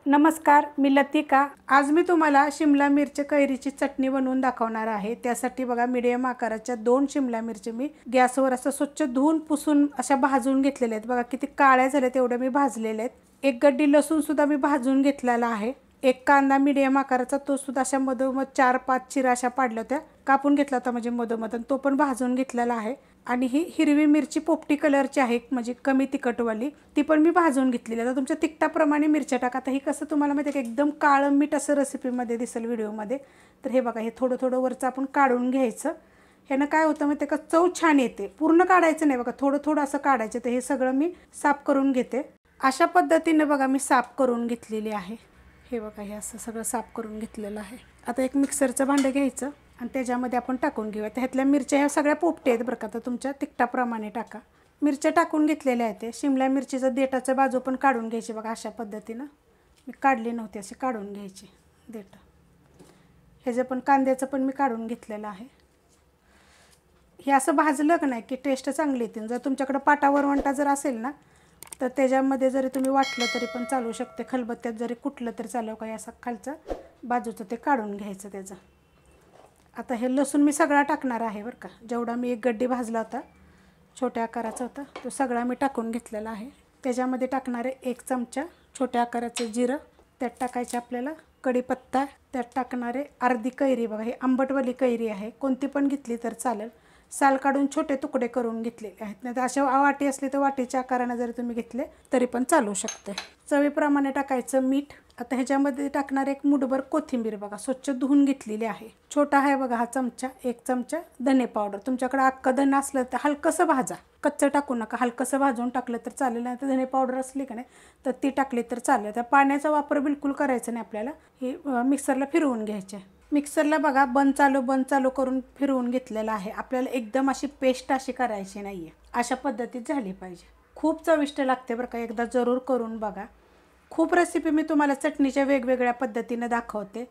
नमस्कार, मी लतिका। आज मी तुम्हाला शिमला मिरची कैरीची चटणी बनवून दाखवणार आहे। त्यासाठी बघा मीडियम आकाराच्या 2 शिमला मिरची मी गॅसवर असं स्वच्छ धुवून पुसून अशा भाजून घेतलेल्या आहेत। बघा किती काळ्या झाल्या तेवढे मी भाजलेले आहेत। एक गड्डी लसूण सुद्धा मी भाजून घेतलेला आहे। एक कांदा मीडियम आकाराचा तो सुद्धा अशा मधोमध 4-5 चिरा अशा पाडल्या होत्या, कापून घेतला होता म्हणजे मधोमध, तो पण भाजून घेतलेला आहे। आणि ही हिरवी मिरची पोपटी कलरची आहे, म्हणजे कमी तिखटवाली, ती पण मी भाजून घेतलेली आहे। आता तुमच्या तिखटाप्रमाणे मिरच्या टाका। आता ही कसं तुम्हाला माहिती आहे का एकदम काळं मीठ असं रेसिपीमध्ये दिसेल व्हिडिओमध्ये। तर हे बघा, हे थोडं थोडं वरचं आपण काढून घ्यायचं। ह्यानं काय होतं माहिती आहे का, चव छान येते। पूर्ण काढायचं नाही बघा, थोडं थोडं असं काढायचं। तर हे सगळं मी साफ करून घेते। अशा पद्धतीने बघा मी साफ करून घेतलेली आहे। हे बघा, हे असं सगळं साफ करून घेतलेलं आहे। आता एक मिक्सरचं भांडं घ्यायचं आणि त्याच्यामध्ये आपण टाकून घेऊया। ह्यातल्या मिरच्या ह्या सगळ्या पोपटे आहेत बरं का, तर तुमच्या तिखटाप्रमाणे टाका। मिरच्या टाकून घेतलेल्या आहेत। ते शिमला मिरचीचं देठाचं बाजू पण काढून घ्यायची बघा, अशा पद्धतीनं मी काढली नव्हती, अशी काढून घ्यायची देठ। ह्याचं पण कांद्याचं पण मी काढून घेतलेलं आहे। हे असं भाजलं का नाही की टेस्ट चांगली येते। जर तुमच्याकडे पाटा वरवंटा जर असेल ना, तर त्याच्यामध्ये जरी तुम्ही वाटलं तरी पण चालू शकते। खलबत्त्यात जरी कुटलं तरी चालू, काही असं खालचं बाजूचं ते काढून घ्यायचं त्याचं। आता हे लसूण मी सगळा टाकणार आहे बरं का, जेवढा मी एक गड्डी भाजला होता छोट्या आकाराचा होता तो सगळा मी टाकून घेतलेला आहे। त्याच्यामध्ये टाकणारे 1 चमचा छोट्या आकाराचं जिरं, त्यात टाकायचे आपल्याला कढीपत्ता, त्यात टाकणारे अर्धी कैरी। बघा, ही आंबटवाली कैरी आहे, कोणती पण घेतली तर चालेल। साल काढून छोटे तुकडे करून घेतलेले आहेत। नाही तर अशा वाटी असली तर वाटीच्या आकाराने जरी तुम्ही घेतले तरी पण चालू शकते। चवीप्रमाणे टाकायचं मीठ। आता ह्याच्यामध्ये टाकणार 1 मुठभर कोथिंबीर, बघा स्वच्छ धुवून घेतलेली आहे। छोटा आहे बघा हा चमचा। 1 चमचा धने पावडर, तुमच्याकडे अख्खं धन असलं तर हलकंसं भाजा, कच्चं टाकू नका, हलकंसं भाजून टाकलं तर चालेल। नाही तर धने पावडर असली का नाही तर ती टाकली तर चालेल। त्या पाण्याचा वापर बिलकुल करायचा नाही आपल्याला। हे मिक्सरला फिरवून घ्यायचे। मिक्सरला बघा बंद चालू करून फिरवून घेतलेलं आहे। आपल्याला एकदम अशी पेस्ट अशी करायची नाही आहे, अशा पद्धतीत झाली पाहिजे। खूप चविष्ट लागते बरं का, एकदा जरूर करून बघा। खूप रेसिपी मी तुम्हाला चटणीच्या वेगवेगळ्या पद्धतीने दाखवते।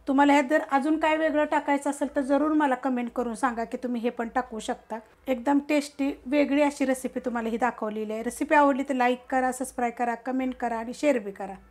तुम्हाला ह्यात जर अजून काय वेगळं टाकायचं असेल तर जरूर मला कमेंट करून सांगा की तुम्ही हे पण टाकू शकता। एकदम टेस्टी वेगळी अशी रेसिपी तुम्हाला ही दाखवलेली आहे। रेसिपी आवडली तर लाईक करा, सबस्क्राईब करा, कमेंट करा आणि शेअर बी करा।